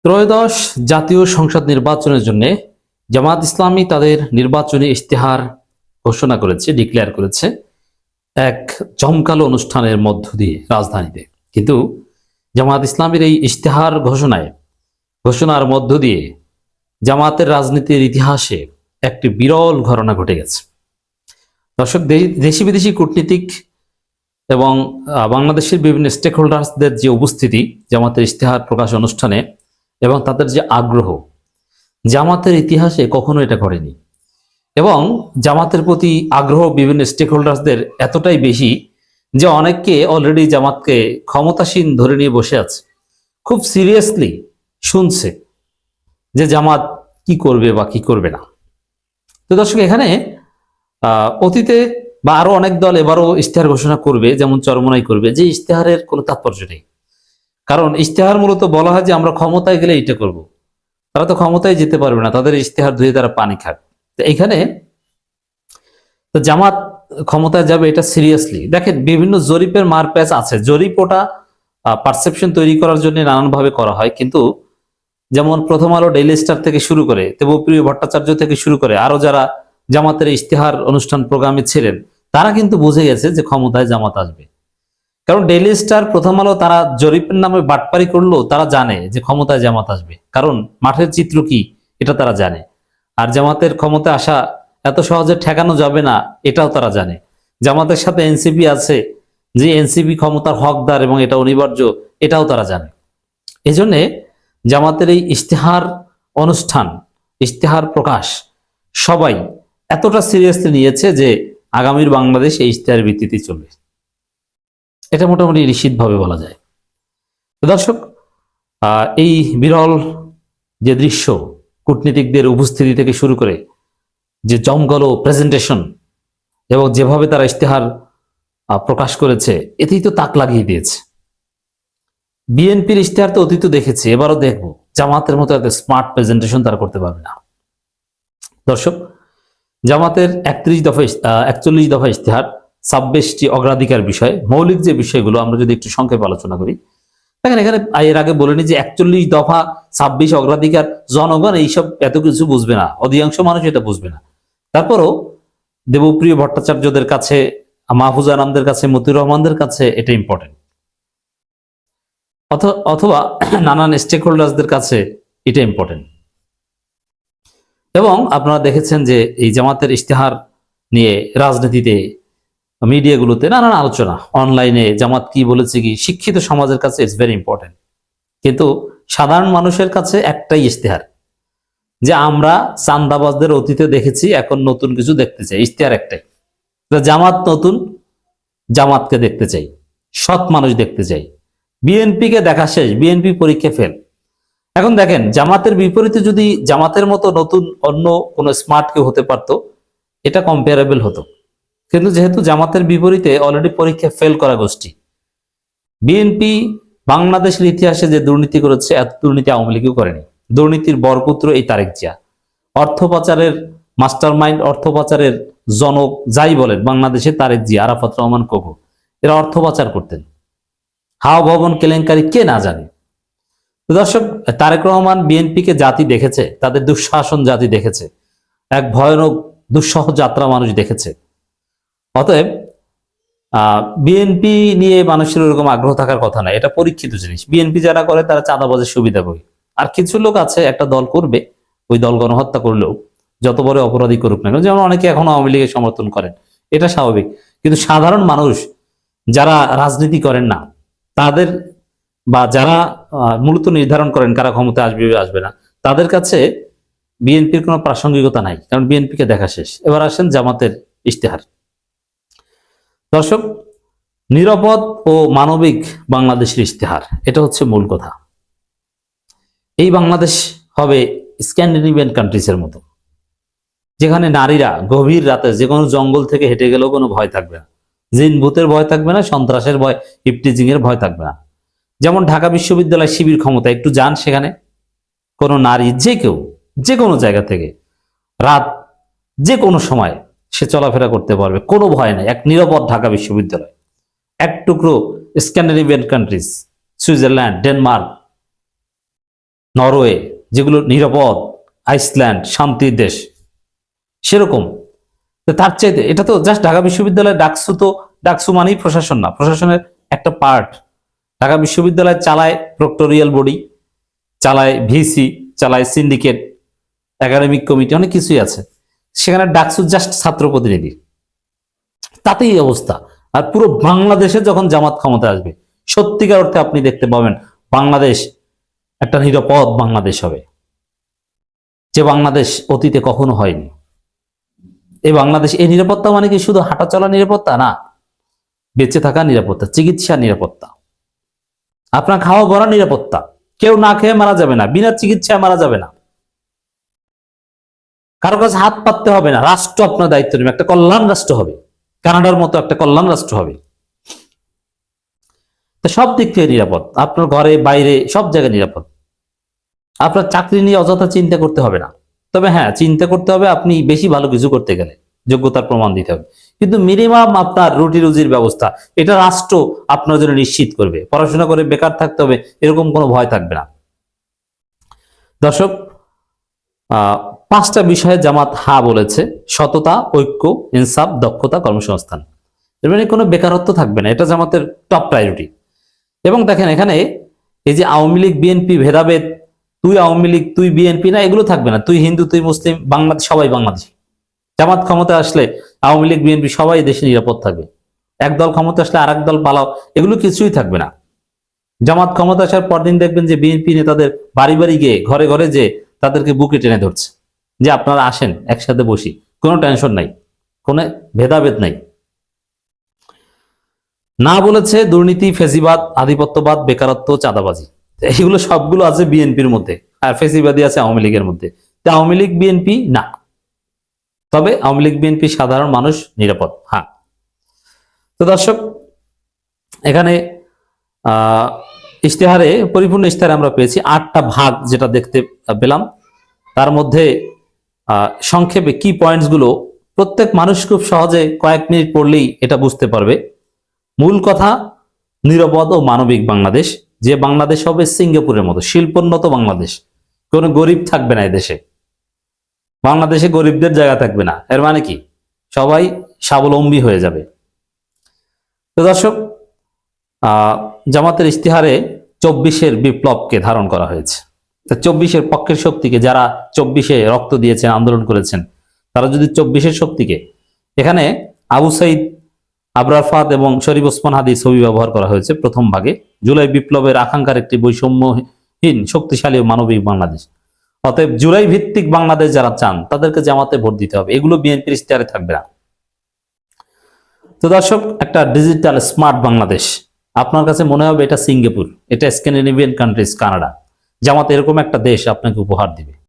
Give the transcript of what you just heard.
ত্রয়োদশ জাতীয় সংসদ নির্বাচনের জন্য জামাত ইসলামী তাদের নির্বাচনী ইশতেহার ঘোষণা করেছে, ডিক্লেয়ার করেছে এক জমকালো অনুষ্ঠানের মধ্য দিয়ে রাজধানীতে। কিন্তু জামাত ইসলামীর এই ইশতেহার ঘোষণার মধ্য দিয়ে জামাতের রাজনীতির ইতিহাসে একটি বিরল ঘটনা ঘটে গেছে। দর্শক, দেশি বিদেশি কূটনীতিক এবং বাংলাদেশের বিভিন্ন স্টেক হোল্ডার্সদের যে উপস্থিতি জামাতের ইশতেহার প্রকাশ অনুষ্ঠানে এবং তাদের যে আগ্রহ, জামাতের ইতিহাসে কখনো এটা ঘটেনি। এবং জামাতের প্রতি আগ্রহ বিভিন্ন স্টেক হোল্ডার্সদের এতটাই বেশি যে অনেককে অলরেডি জামাতকে ক্ষমতাসীন ধরে নিয়ে বসে আছে, খুব সিরিয়াসলি শুনছে যে জামাত কি করবে বা কি করবে না। তো দর্শক, এখানে অতীতে বা আরো অনেক দল এবারও ইশতেহার ঘোষণা করবে, যেমন চরমোনাই করবে, যে ইশতেহারের কোনো তাৎপর্য নেই। কারণ ইশতেহার মূলত বলা হয় যে আমরা ক্ষমতায় গেলে এটা করব। তারা তো ক্ষমতায় যেতে পারবে না, তাদের ইশতেহার ধুয়ে তারা পানি খাক। তো এইখানে তো জামাত ক্ষমতায় যাবে এটা সিরিয়াসলি দেখেন, বিভিন্ন জরিপের মারপ্যাচ আছে। জরিপ ওটা পারসেপশন তৈরি করার জন্য নানানভাবে করা হয়, কিন্তু যেমন প্রথম আলো, ডেইলি স্টার থেকে শুরু করে দেবপ্রিয় ভট্টাচার্য থেকে শুরু করে আরো যারা জামাতের ইশতেহার অনুষ্ঠান প্রোগ্রামে ছিলেন, তারা কিন্তু বুঝে গেছে যে ক্ষমতায় জামাত আসবে। কারণ ডেইলি স্টার, প্রথম আলো তারা জরিপের নামে বাটপারি করলো, তারা জানে যে ক্ষমতায় জামাত আসবে, কারণ মাঠের চিত্র কি এটা তারা জানে। আর জামাতের ক্ষমতায় আসা এত সহজে ঠেকানো যাবে না এটাও তারা জানে। জামাতের সাথে এনসিপি আছে, যে এনসিপি ক্ষমতার হকদার এবং এটা অনিবার্য, এটাও তারা জানে। এজন্যে জামাতের এই ইশতেহার অনুষ্ঠান, ইশতেহার প্রকাশ সবাই এতটা সিরিয়াসলি নিয়েছে যে আগামীর বাংলাদেশ এই ইশতেহারের ভিত্তিতে চলবে, এটা মোটামুটি নিশ্চিতভাবে বলা যায়। দর্শক, এই বিরল যে দৃশ্য, কূটনীতিকদের উপস্থিতি থেকে শুরু করে যে জমকালো প্রেজেন্টেশন এবং যেভাবে তারা ইশতেহার প্রকাশ করেছে, এতেই তো তাক লাগিয়ে দিয়েছে। বিএনপির ইশতেহার তো অতীত দেখেছি, এবারও দেখবো জামাতের মতো এত স্মার্ট প্রেজেন্টেশন তারা করতে পারবে না। দর্শক, জামাতের 41 দফা ইশতেহার, 26টি অগ্রাধিকার বিষয়, মৌলিক যে বিষয়গুলো আমরা যদি একটু সংক্ষেপে আলোচনা করি। দেখেন, এখানে এর আগে বলেনি যে 41 দফা 26 অগ্রাধিকার, জনগণ এইসব এত কিছু বুঝবে না, অধিকাংশ মানুষ এটা বুঝবে না। তারপরও দেবপ্রিয় ভট্টাচার্যদের কাছে, মাহফুজ আনামদের কাছে, মতিউর রহমানদের কাছে এটা ইম্পর্টেন্ট, অথবা নানান স্টেক হোল্ডার্সদের কাছে এটা ইম্পর্টেন্ট। এবং আপনারা দেখেছেন যে এই জামাতের ইশতেহার নিয়ে রাজনীতিতে, মিডিয়াগুলোতে নানান আলোচনা, অনলাইনে জামাত কি বলেছে, কি শিক্ষিত সমাজের কাছে ইটস ভেরি ইম্পর্টেন্ট। কিন্তু সাধারণ মানুষের কাছে একটাই ইশতেহার, যে আমরা চান্দাবাজদের অতীতে দেখেছি, এখন নতুন কিছু দেখতে চাই। ইশতেহার একটাই, জামাত নতুন, জামাতকে দেখতে চাই, সৎ মানুষ দেখতে চাই। বিএনপিকে দেখা শেষ, বিএনপি পরীক্ষা ফেল। এখন দেখেন, জামাতের বিপরীতে যদি জামাতের মতো নতুন অন্য কোনো স্মার্ট কেউ হতে পারতো, এটা কম্পেয়ারেবল হতো। কিন্তু যেহেতু জামাতের বিপরীতে অলরেডি পরীক্ষা ফেল করা গোষ্ঠী, বিএনপি বাংলাদেশের ইতিহাসে যে দুর্নীতি করেছে, এত দুর্নীতি আওয়ামী লীগও করেনি। দুর্নীতির বরপুত্র এই তারেক জিয়া, অর্থ পাচারের মাস্টার মাইন্ড, অর্থ পাচারের জনক যাই বলেন, বাংলাদেশে তারেক জিয়া, আরাফাত রহমান কোকো, এরা অর্থ পাচার করতেন। হাওয়া ভবন কেলেঙ্কারি কে না জানে। দর্শক, তারেক রহমান বিএনপিকে জাতি দেখেছে, তাদের দুঃশাসন জাতি দেখেছে, এক ভয়ানক দুঃসহ যাত্রা মানুষ দেখেছে। অতএব বিএনপি নিয়ে মানুষের ওরকম আগ্রহ থাকার কথা না, এটা পরীক্ষিত জিনিস। বিএনপি যারা করে তারা চাঁদাবাজের সুবিধা পাবে। আর কিছু লোক আছে, একটা দল করবে, ওই দল গণহত্যা করলেও যত বড় অপরাধী করুক না কেন, যেমন অনেকে এখনো আওয়ামী লীগের সমর্থন করেন, এটা স্বাভাবিক। কিন্তু সাধারণ মানুষ যারা রাজনীতি করেন না, তাদের বা যারা মূলত নির্ধারণ করেন কারা ক্ষমতা আসবে আসবে না, তাদের কাছে বিএনপির কোনো প্রাসঙ্গিকতা নাই, কারণ বিএনপিকে দেখা শেষ। এবার আসেন জামাতের ইশতেহার। দর্শক, নিরাপদ ও মানবিক বাংলাদেশের ইশতেহার, এটা হচ্ছে মূল কথা। এই বাংলাদেশ হবে স্ক্যান্ডিনেভিয়ান কান্ট্রিজের মতো, যেখানে নারীরা গভীর রাতে যে কোনো জঙ্গল থেকে হেঁটে গেলেও কোনো ভয় থাকবে না, জিন ভূতের ভয় থাকবে না, সন্ত্রাসের ভয়, ইফটিজিং এর ভয় থাকবে না। যেমন ঢাকা বিশ্ববিদ্যালয় শিবির ক্ষমতা, একটু যান সেখানে, কোনো নারী যে কেউ যে কোনো জায়গা থেকে রাত যে কোনো সময় সে চলাফেরা করতে পারবে, কোনো ভয় নাই। এক নিরাপদ ঢাকা বিশ্ববিদ্যালয়, এক টুকরো Scandinavian countries, Switzerland, Denmark, Norway, যেগুলো নিরাপদ, আইসল্যান্ড শান্তির দেশ, সেরকম। তো তার চাইতে এটা তো জাস্ট ঢাকা বিশ্ববিদ্যালয়, ডাকসু তো, ডাকসু মানেই প্রশাসন না, প্রশাসনের একটা পার্ট। ঢাকা বিশ্ববিদ্যালয় চালায় প্রক্টোরিয়াল বডি, চালায় ভিসি, চালায় সিন্ডিকেট, একাডেমিক কমিটি, অনেক কিছুই আছে। সেখানে ডাকসু জাস্ট ছাত্র প্রতিনিধি, তাতেই এই অবস্থা। আর পুরো বাংলাদেশে যখন জামাত ক্ষমতা আসবে, সত্যিকার অর্থে আপনি দেখতে পাবেন বাংলাদেশ একটা নিরাপদ বাংলাদেশ হবে, যে বাংলাদেশ অতীতে কখনো হয়নি। এই বাংলাদেশ, এই নিরাপত্তা মানে কি শুধু হাঁটা চলা নিরাপত্তা না, বেঁচে থাকা নিরাপত্তা, চিকিৎসা নিরাপত্তা, আপনার খাওয়া পড়া নিরাপত্তা। কেউ না খেয়ে মারা যাবে না, বিনা চিকিৎসায় মারা যাবে না, কারো কাছে হাত পাততে হবে না। রাষ্ট্র আপনার দায়িত্ব নেবে, একটা কল্যাণ রাষ্ট্র হবে, কানাডার মতো একটা কল্যাণ রাষ্ট্র হবে। তো সব দিক থেকে নিরাপদ, আপনার ঘরে বাইরে সব জায়গায় নিরাপদ। আপনার চাকরি নিয়ে অযথা চিন্তা করতে হবে না। তবে হ্যাঁ, চিন্তা করতে হবে আপনি বেশি ভালো কিছু করতে গেলে যোগ্যতার প্রমাণ দিতে হবে, কিন্তু মিনিমাম আপনার রুটি রুজির ব্যবস্থা এটা রাষ্ট্র আপনার জন্য নিশ্চিত করবে। পড়াশোনা করে বেকার থাকতে হবে এরকম কোনো ভয় থাকবে না। দর্শক, 5টা বিষয়ে জামাত হা বলেছে: সততা, ঐক্য, ইনসাফ, দক্ষতা, কর্মসংস্থান। এর মানে কোনো বেকারত্ব থাকবে না, এটা জামাতের টপ প্রায়োরিটি। এবং দেখেন এখানে এই যে আওয়ামী লীগ বিএনপি ভেদাভেদ, তুই আওয়ামী লীগ তুই বিএনপি না, এগুলো থাকবে না। তুই হিন্দু তুই মুসলিম, বাংলাদেশ সবাই বাংলাদেশি। জামাত ক্ষমতা আসলে আওয়ামী লীগ বিএনপি সবাই দেশে নিরাপদ থাকবে। একদল ক্ষমতা আসলে আর দল পালাও, এগুলো কিছুই থাকবে না। জামাত ক্ষমতা আসার পরদিন দেখবেন যে বিএনপি নেতাদের বাড়ি বাড়ি গিয়ে ঘরে ঘরে যে তাদেরকে বুকে টেনে ধরছে, যে আপনারা আসেন একসাথে বসি, কোনো টেনশন নাই, কোনো ভেদাভেদ নাই। না বলেছে দুর্নীতি, ফেসিবাদ, আধিপত্যবাদ, বেকারত্ব, চাঁদাবাজি, এগুলো সবগুলো আছে বিএনপির মধ্যে, আর ফেসিবাদী আছে আওয়ামী লীগের মধ্যে। তো আওয়ামী লীগ বিএনপি না, তবে আওয়ামী লীগ বিএনপি সাধারণ মানুষ নিরাপদ। হ্যাঁ। তো দর্শক, এখানে ইশতেহারে, পরিপূর্ণ ইশতেহারে আমরা পেয়েছি 8টা ভাগ, যেটা দেখতে পেলাম। তার মধ্যে সংক্ষেপে কি পয়েন্টস গুলো প্রত্যেক মানুষ খুব সহজে কয়েক মিনিট পড়লেই এটা বুঝতে পারবে। মূল কথা, নিরাপদ ও মানবিক বাংলাদেশ, যে বাংলাদেশ হবে সিঙ্গাপুরের মতো শিল্পোন্নত বাংলাদেশ। কোনো গরিব থাকবে না এদেশে, বাংলাদেশে গরিবদের জায়গা থাকবে না। এর মানে কি, সবাই স্বাবলম্বী হয়ে যাবে। তো দর্শক, জামাতের ইশতেহারে 24-এর বিপ্লবকে ধারণ করা হয়েছে। 24-এর পক্ষের শক্তিকে, যারা 24-এ রক্ত দিয়েছেন, আন্দোলন করেছেন, তারা যদি 24-এর শক্তিকে, এখানে আবু সাইদ, আবরার ফাহাদ এবং শরীফ ওসমান হাদি ছবি ব্যবহার করা হয়েছে প্রথম ভাগে। জুলাই বিপ্লবের আকাঙ্ক্ষার একটি বৈষম্যহীন, শক্তিশালী ও মানবিক বাংলাদেশ। অতএব জুলাই ভিত্তিক বাংলাদেশ যারা চান তাদেরকে জামাতে ভোট দিতে হবে, এগুলো বিএনপির ইশতেহারে থাকবে না। তো দর্শক, একটা ডিজিটাল স্মার্ট বাংলাদেশ, আপনার কাছে মনে হবে এটা সিঙ্গাপুর, এটা স্ক্যান্ডিনেভিয়ান কান্ট্রিজ, কানাডা। জামাত এরকম একটা দেশ আপনাকে উপহার দিবে।